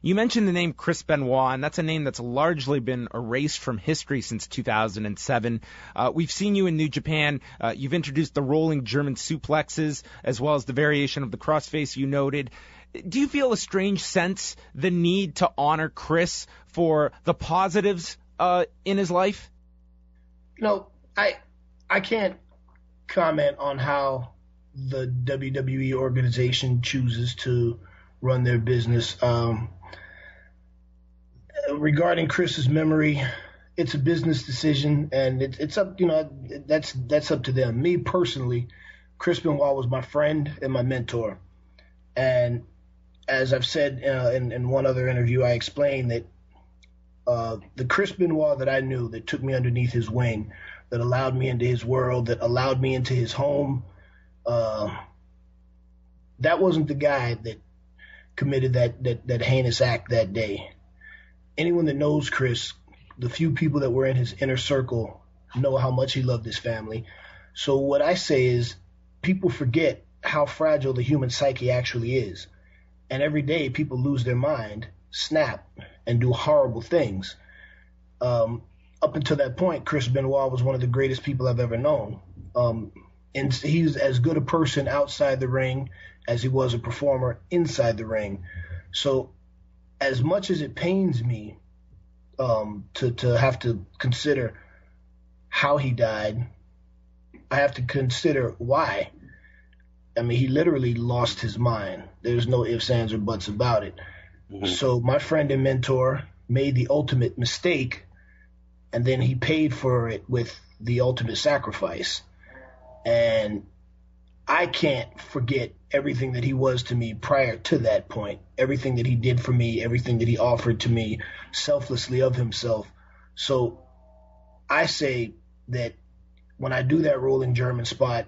You mentioned the name Chris Benoit, and that's a name that's largely been erased from history since 2007. We've seen you in New Japan. You've introduced the rolling German suplexes, as well as the variation of the crossface you noted. Do you feel a strange sense, the need to honor Chris for the positives in his life? No, I can't comment on how the WWE organization chooses to run their business. Regarding Chris's memory, it's a business decision, and it's up, that's up to them. Me personally, Chris Benoit was my friend and my mentor. And as I've said in one other interview, I explained that the Chris Benoit that I knew, that took me underneath his wing, that allowed me into his world, that allowed me into his home, that wasn't the guy that committed that heinous act that day. Anyone that knows Chris, the few people that were in his inner circle, know how much he loved his family. So what I say is, people forget how fragile the human psyche actually is. And every day people lose their mind, snap, and do horrible things. Up until that point, Chris Benoit was one of the greatest people I've ever known. And he's as good a person outside the ring as he was a performer inside the ring. So as much as it pains me to have to consider how he died, I have to consider why. I mean, he literally lost his mind. There's no ifs, ands, or buts about it. Mm-hmm. So my friend and mentor made the ultimate mistake, and then he paid for it with the ultimate sacrifice. And I can't forget everything that he was to me prior to that point, everything that he did for me, everything that he offered to me selflessly of himself. So I say that when I do that rolling German spot,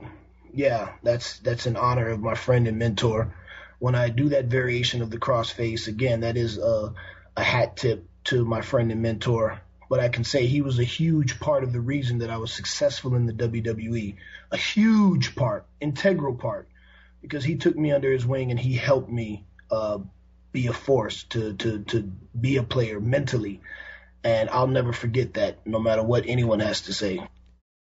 yeah, that's in honor of my friend and mentor. When I do that variation of the crossface, again, that is a hat tip to my friend and mentor. But I can say he was a huge part of the reason that I was successful in the WWE, a huge part, integral part, because he took me under his wing and he helped me be a force, to be a player mentally. And I'll never forget that, no matter what anyone has to say.